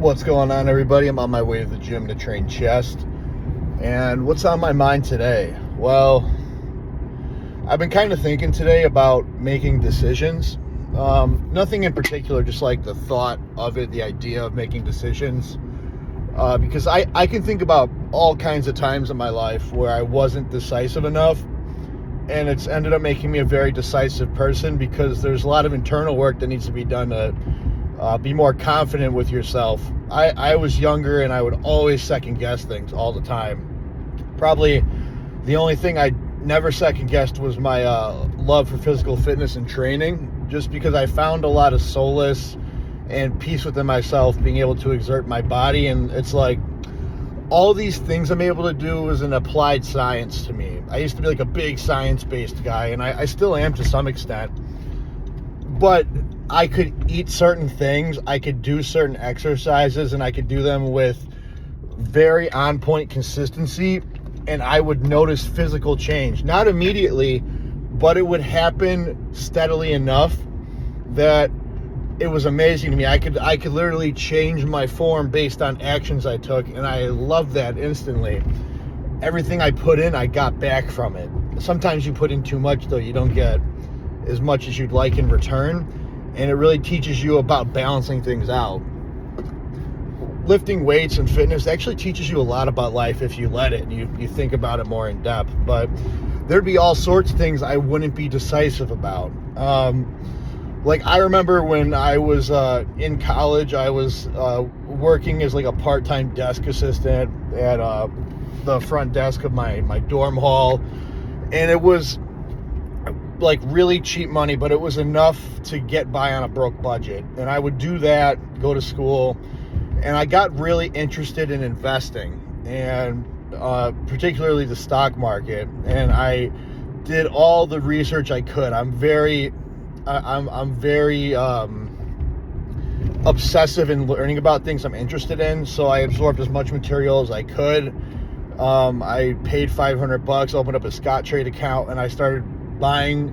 What's going on, everybody? I'm on my way to the gym to train chest. And what's on my mind today? Well, I've been kind of thinking today about making decisions. Nothing in particular, just like the thought of it, the idea of making decisions. Because I can think about all kinds of times in my life where I wasn't decisive enough. And it's ended up making me a very decisive person because there's a lot of internal work that needs to be done to be more confident with yourself. I was younger and I would always second guess things all the time. Probably the only thing I never second guessed was my love for physical fitness and training, just because I found a lot of solace and peace within myself being able to exert my body. And it's like all these things I'm able to do is an applied science to me. I used to be like a big science-based guy, and I still am to some extent. But I could eat certain things, I could do certain exercises, and I could do them with very on-point consistency, and I would notice physical change. Not immediately, but it would happen steadily enough that it was amazing to me. I could literally change my form based on actions I took, and I loved that instantly. Everything I put in, I got back from it. Sometimes you put in too much, though. You don't get as much as you'd like in return, and it really teaches you about balancing things out. Lifting weights and fitness actually teaches you a lot about life if you let it and you think about it more in depth. But there'd be all sorts of things I wouldn't be decisive about. Like I remember when I was in college, I was working as like a part-time desk assistant at the front desk of my dorm hall, and it was like really cheap money, but it was enough to get by on a broke budget. And I would do that, go to school, and I got really interested in investing, and particularly the stock market. And I did all the research I could. I'm very obsessive in learning about things I'm interested in, so I absorbed as much material as I could. I paid $500, opened up a Scottrade account, and I started buying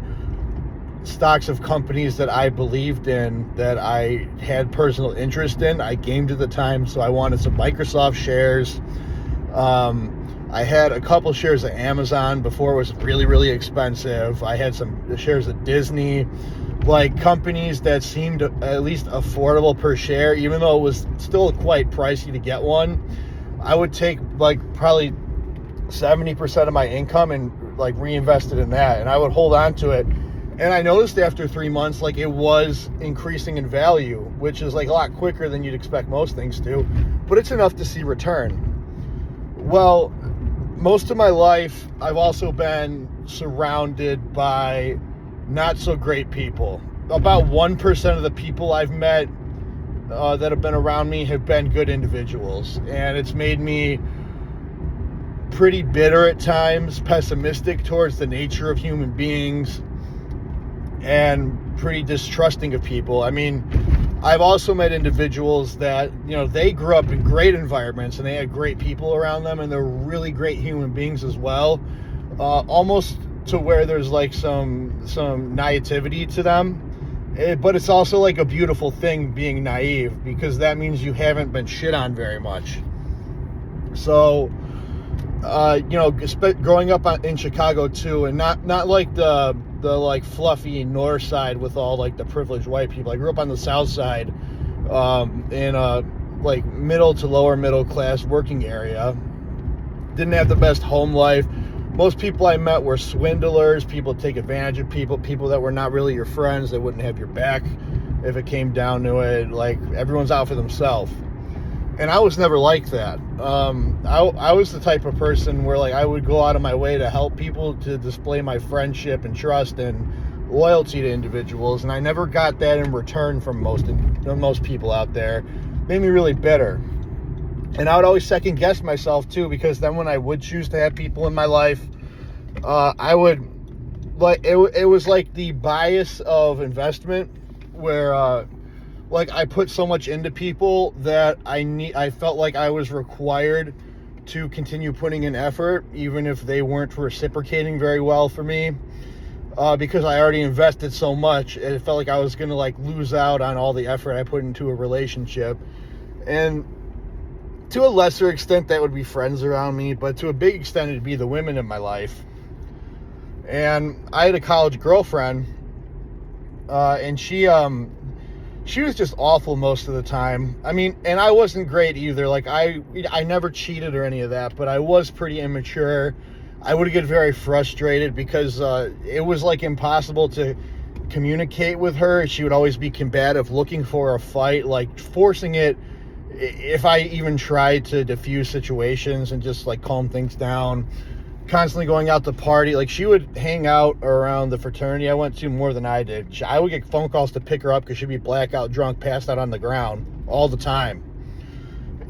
stocks of companies that I believed in, that I had personal interest in. I gamed at the time, so I wanted some Microsoft shares. I had a couple shares of Amazon before it was really, really expensive. I had some shares of Disney, like companies that seemed at least affordable per share, even though it was still quite pricey to get one. I would take like probably 70% of my income and like reinvest it in that, and I would hold on to it. And I noticed after 3 months, like it was increasing in value, which is like a lot quicker than you'd expect most things to, but it's enough to see return. Well, most of my life, I've also been surrounded by not so great people. About 1% of the people I've met that have been around me have been good individuals, and it's made me pretty bitter at times, pessimistic towards the nature of human beings, and pretty distrusting of people. I mean, I've also met individuals that, you know, they grew up in great environments and they had great people around them, and they're really great human beings as well, almost to where there's like some naivety to them. But it's also like a beautiful thing being naive, because that means you haven't been shit on very much. So growing up in Chicago too, and not like the like fluffy north side with all like the privileged white people. I grew up on the south side, in a like middle to lower middle class working area. Didn't have the best home life. Most people I met were swindlers, people take advantage of people that were not really your friends, that wouldn't have your back if it came down to it. Like, everyone's out for themselves. And I was never like that. I was the type of person where like I would go out of my way to help people, to display my friendship and trust and loyalty to individuals, and I never got that in return from most people out there. Made me really bitter. And I would always second guess myself too, because then when I would choose to have people in my life, I would like it was like the bias of investment, where like I put so much into people that I felt like I was required to continue putting in effort, even if they weren't reciprocating very well for me, because I already invested so much. It felt like I was gonna like lose out on all the effort I put into a relationship. And to a lesser extent, that would be friends around me, but to a big extent, it'd be the women in my life. And I had a college girlfriend, and she was just awful most of the time. I mean, and I wasn't great either. Like, I never cheated or any of that, but I was pretty immature. I would get very frustrated because it was like impossible to communicate with her. She would always be combative, looking for a fight, like forcing it if I even tried to diffuse situations and just like calm things down. Constantly going out to party. Like, she would hang out around the fraternity I went to more than I did. I would get phone calls to pick her up because she'd be blackout drunk, passed out on the ground all the time.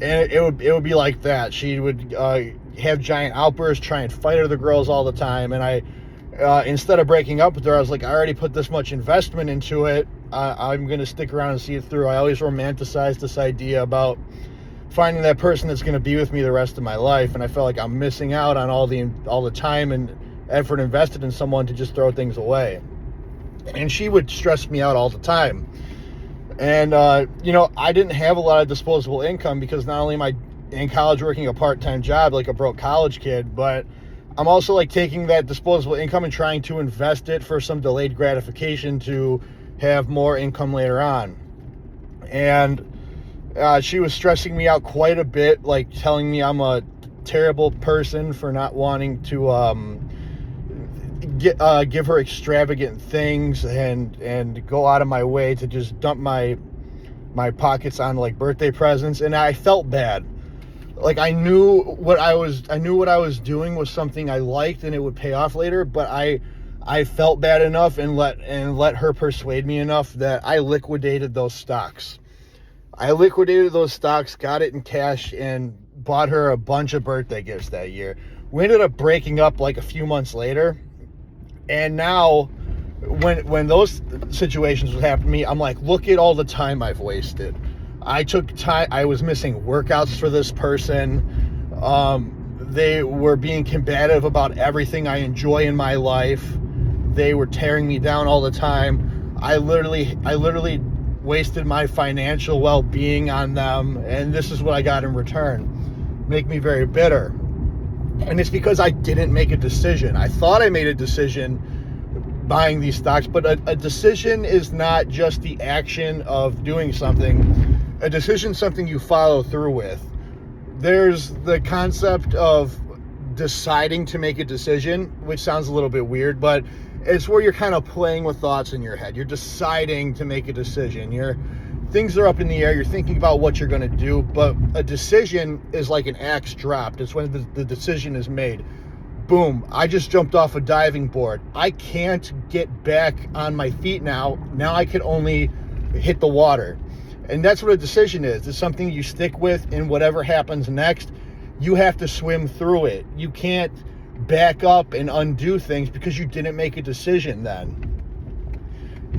And it would be like that. She would have giant outbursts, try and fight other girls all the time. And I, instead of breaking up with her, I was like, I already put this much investment into it. I'm going to stick around and see it through. I always romanticized this idea about finding that person that's going to be with me the rest of my life, and I felt like I'm missing out on all the time and effort invested in someone to just throw things away. And she would stress me out all the time. And I didn't have a lot of disposable income because not only am I in college working a part-time job like a broke college kid, but I'm also like taking that disposable income and trying to invest it for some delayed gratification to have more income later on. And she was stressing me out quite a bit, like telling me I'm a terrible person for not wanting to give her extravagant things and go out of my way to just dump my pockets on like birthday presents. And I felt bad. Like, I knew what I was doing was something I liked and it would pay off later, but I felt bad enough and let her persuade me enough that I liquidated those stocks. Got it in cash, and bought her a bunch of birthday gifts that year. We ended up breaking up like a few months later. And now, when those situations would happen to me, I'm like, look at all the time I've wasted. I took time. I was missing workouts for this person. They were being combative about everything I enjoy in my life. They were tearing me down all the time. I literally wasted my financial well-being on them, and this is what I got in return. Make me very bitter. And it's because I didn't make a decision. I thought I made a decision buying these stocks, but a decision is not just the action of doing something. A decision is something you follow through with. There's the concept of deciding to make a decision, which sounds a little bit weird, but it's where you're kind of playing with thoughts in your head. You're deciding to make a decision. Things are up in the air. You're thinking about what you're going to do, but a decision is like an axe dropped. It's when the decision is made. Boom, I just jumped off a diving board. I can't get back on my feet now. Now I can only hit the water. And that's what a decision is. It's something you stick with, and whatever happens next, you have to swim through it. You can't back up and undo things because you didn't make a decision then.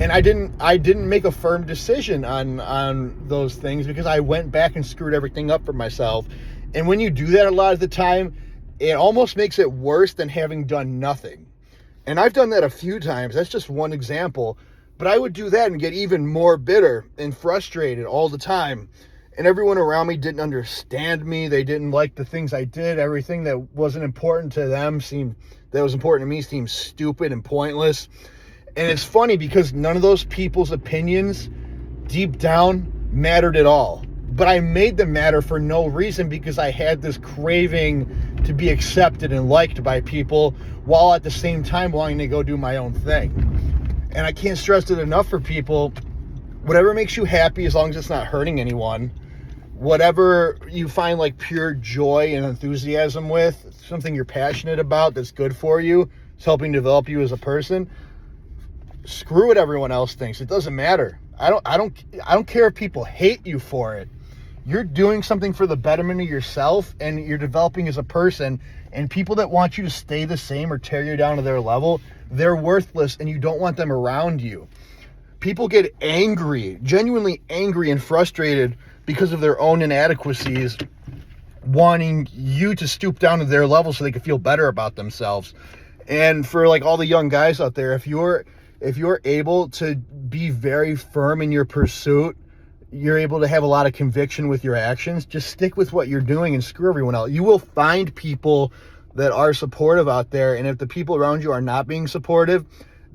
And I didn't make a firm decision on those things because I went back and screwed everything up for myself. And when you do that a lot of the time, it almost makes it worse than having done nothing. And I've done that a few times. That's just one example. But I would do that and get even more bitter and frustrated all the time. And everyone around me didn't understand me. They didn't like the things I did. Everything that wasn't important to them that was important to me seemed stupid and pointless. And it's funny because none of those people's opinions deep down mattered at all. But I made them matter for no reason because I had this craving to be accepted and liked by people while at the same time wanting to go do my own thing. And I can't stress it enough for people. Whatever makes you happy, as long as it's not hurting anyone, whatever you find like pure joy and enthusiasm with, something you're passionate about that's good for you, it's helping develop you as a person, screw what everyone else thinks. It doesn't matter. I don't care if people hate you for it. You're doing something for the betterment of yourself, and you're developing as a person, and people that want you to stay the same or tear you down to their level, they're worthless, and you don't want them around you. People get angry, genuinely angry and frustrated because of their own inadequacies, wanting you to stoop down to their level so they can feel better about themselves. And for like all the young guys out there, if you're able to be very firm in your pursuit you're able to have a lot of conviction with your actions, just stick with what you're doing and screw everyone else. You will find people that are supportive out there, and if the people around you are not being supportive,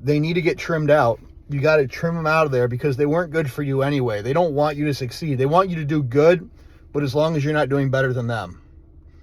they need to get trimmed out. You got to trim them out of there because they weren't good for you anyway. They don't want you to succeed. They want you to do good, but as long as you're not doing better than them.